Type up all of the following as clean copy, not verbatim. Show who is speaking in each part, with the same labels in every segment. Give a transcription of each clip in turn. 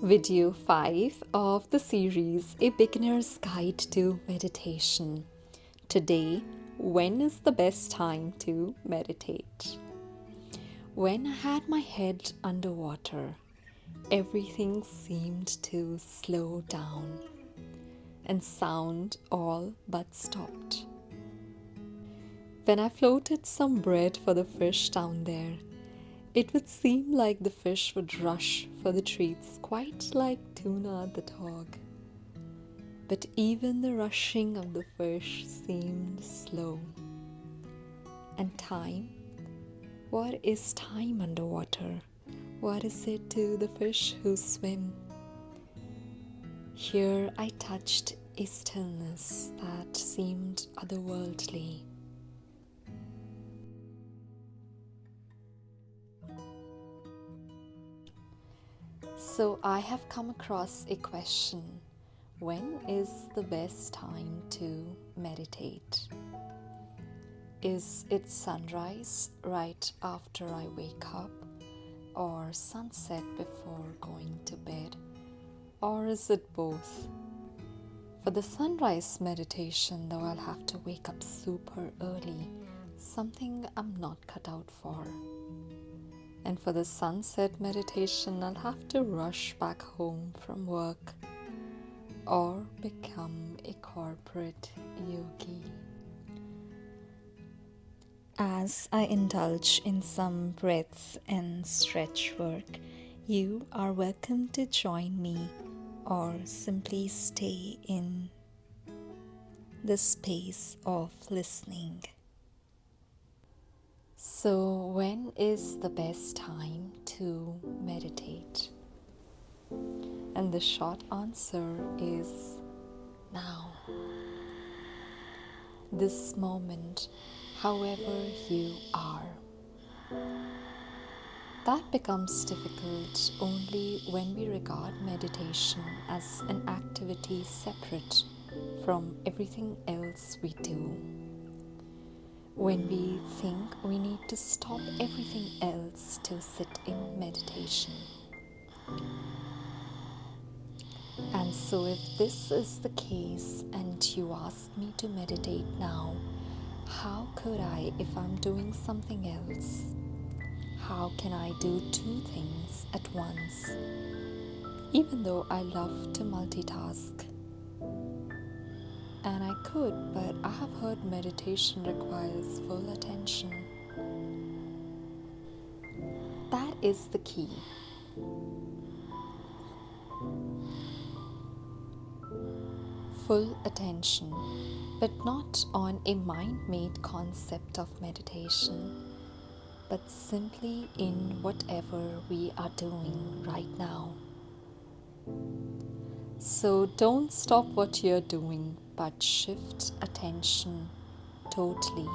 Speaker 1: Video 5 of the series A Beginner's Guide to Meditation. Today, when is the best time to meditate? When I had my head underwater, everything seemed to slow down and sound all but stopped. When I floated some bread for the fish down there, it would seem like the fish would rush for the treats, quite like Tuna the dog. But even the rushing of the fish seemed slow. And time? What is time underwater? What is it to the fish who swim? Here I touched a stillness that seemed otherworldly. So I have come across a question. When is the best time to meditate? Is it sunrise right after I wake up, or sunset before going to bed, or is it both? For the sunrise meditation, though, I'll have to wake up super early, something I'm not cut out for. And for the sunset meditation, I'll have to rush back home from work or become a corporate yogi. As I indulge in some breath and stretch work, you are welcome to join me or simply stay in the space of listening. So, when is the best time to meditate? And the short answer is now. This moment, however you are. That becomes difficult only when we regard meditation as an activity separate from everything else we do. When we think we need to stop everything else to sit in meditation. And so if this is the case and you ask me to meditate now, how could I if I'm doing something else? How can I do two things at once? Even though I love to multitask. And I could, but I have heard meditation requires full attention. That is the key. Full attention, but not on a mind-made concept of meditation, but simply in whatever we are doing right now. So don't stop what you're doing, but shift attention totally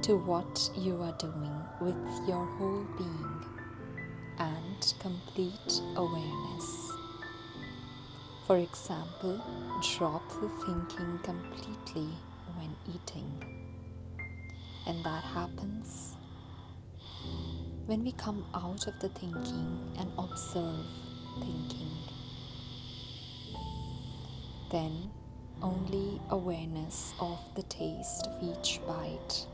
Speaker 1: to what you are doing with your whole being and complete awareness. For example, drop the thinking completely when eating. And that happens when we come out of the thinking and observe thinking. Then only awareness of the taste of each bite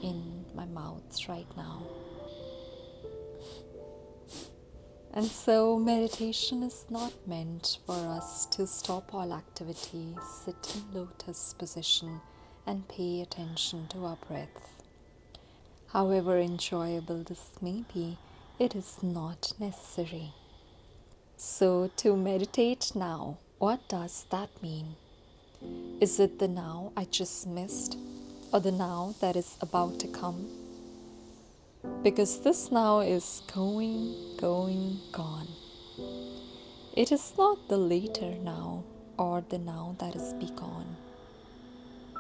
Speaker 1: in my mouth right now. And so meditation is not meant for us to stop all activity, sit in lotus position and pay attention to our breath. However enjoyable this may be, it is not necessary. So to meditate now, what does that mean? Is it the now I just missed, or the now that is about to come? Because this now is going, gone. It is not the later now or the now that is begone.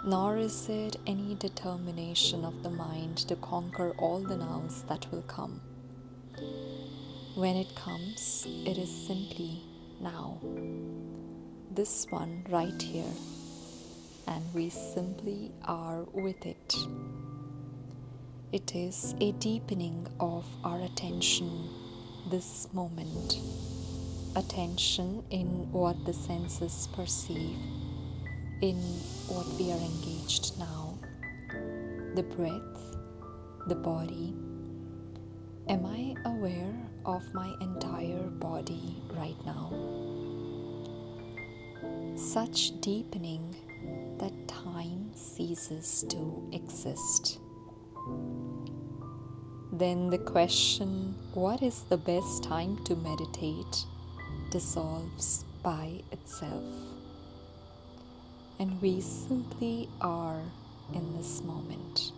Speaker 1: Nor is it any determination of the mind to conquer all the nows that will come. When it comes, it is simply now. This one right here, and we simply are with it. It is a deepening of our attention this moment, attention in what the senses perceive, in what we are engaged now, the breath, the body. Am I aware of my entire body right now? Such deepening that time ceases to exist. Then the question, what is the best time to meditate, dissolves by itself. And we simply are in this moment.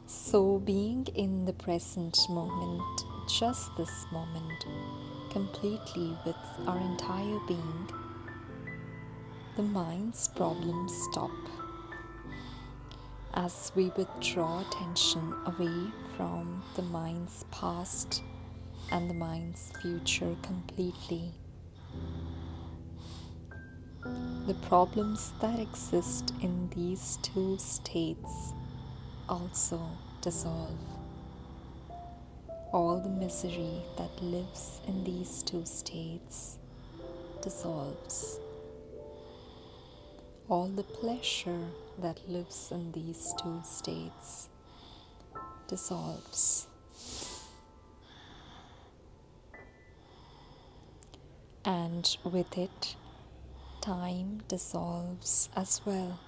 Speaker 1: So being in the present moment, just this moment, completely with our entire being, the mind's problems stop. As we withdraw attention away from the mind's past and the mind's future completely, the problems that exist in these two states also dissolve. All the misery that lives in these two states dissolves. All the pleasure that lives in these two states dissolves. And with it, time dissolves as well.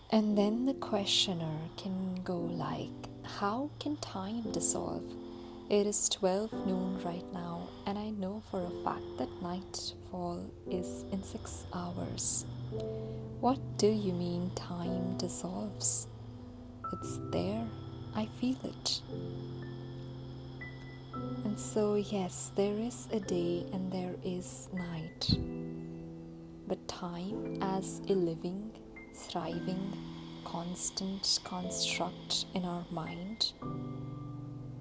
Speaker 1: And then the questioner can go like, how can time dissolve? It is 12 noon right now, and I know for a fact that nightfall is in 6 hours. What do you mean time dissolves? It's there, I feel it. And so yes, there is a day and there is night. But time as a living, thriving, constant construct in our mind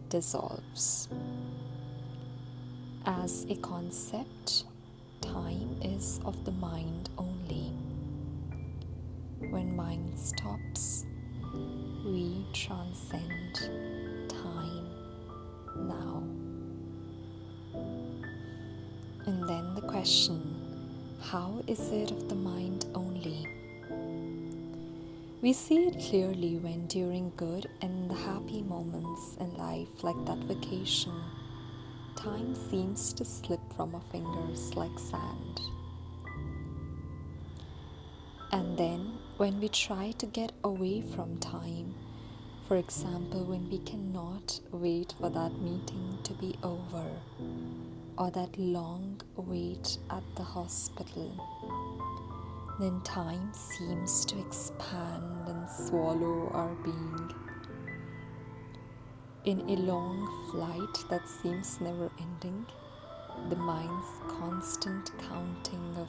Speaker 1: dissolves. As a concept, time is of the mind only. When mind stops, we transcend time now. And then the question, how is it of the mind only? We see it clearly when during good and happy moments in life, like that vacation, time seems to slip from our fingers like sand. And then when we try to get away from time, for example, when we cannot wait for that meeting to be over, or that long wait at the hospital, then time seems to expand and swallow our being. In a long flight that seems never ending, the mind's constant counting of,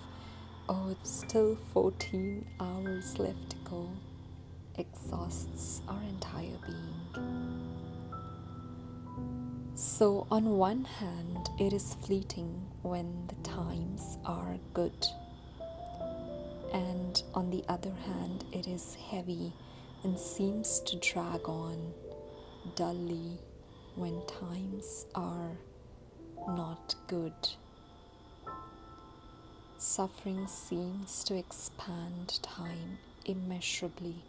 Speaker 1: oh, it's still 14 hours left to go, exhausts our entire being. So on one hand, it is fleeting when the times are good. And on the other hand, it is heavy and seems to drag on dully when times are not good. Suffering seems to expand time immeasurably.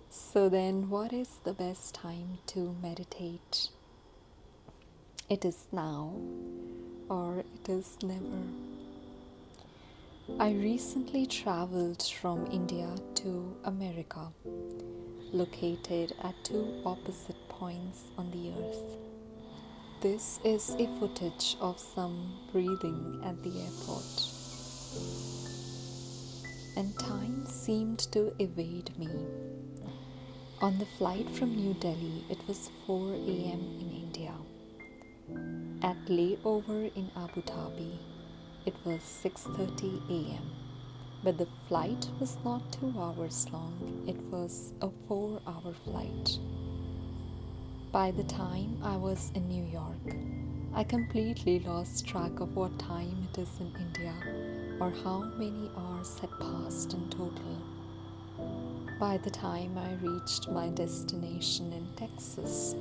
Speaker 1: So then, what is the best time to meditate? It is now, or it is never. I recently traveled from India to America, located at two opposite points on the earth. This is a footage of some breathing at the airport. And time seemed to evade me. On the flight from New Delhi, it was 4 a.m. in India. At layover in Abu Dhabi, it was 6:30 a.m. But the flight was not 2 hours long, it was a 4-hour flight. By the time I was in New York, I completely lost track of what time it is in India, or how many hours had passed in total. By the time I reached my destination in Texas,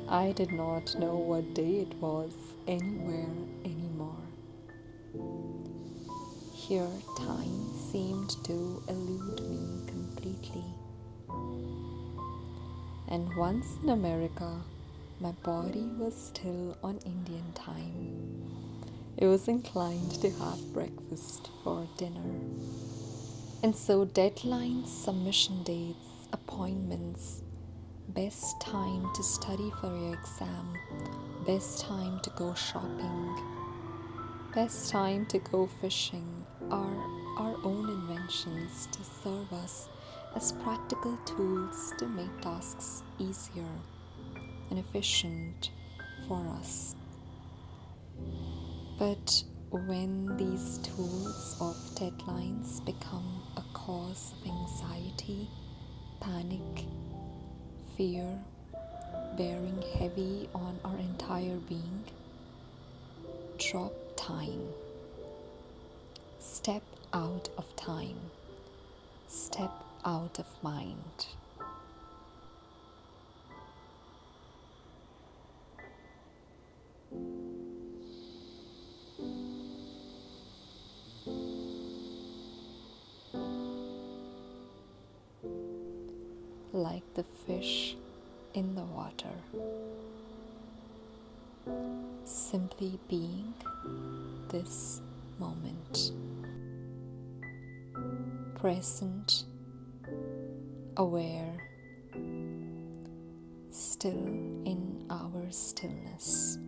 Speaker 1: I did not know what day it was anywhere anymore. Here, time seemed to elude me completely. And once in America, my body was still on Indian time. It was inclined to have breakfast for dinner. And so deadlines, submission dates, appointments, best time to study for your exam, best time to go shopping, best time to go fishing are our own inventions to serve us as practical tools to make tasks easier and efficient for us. But when these tools of deadlines become a cause of anxiety, panic, fear, bearing heavy on our entire being, drop time. Step out of time. Step out of mind. Like the fish in the water, simply being this moment, present, aware, still in our stillness.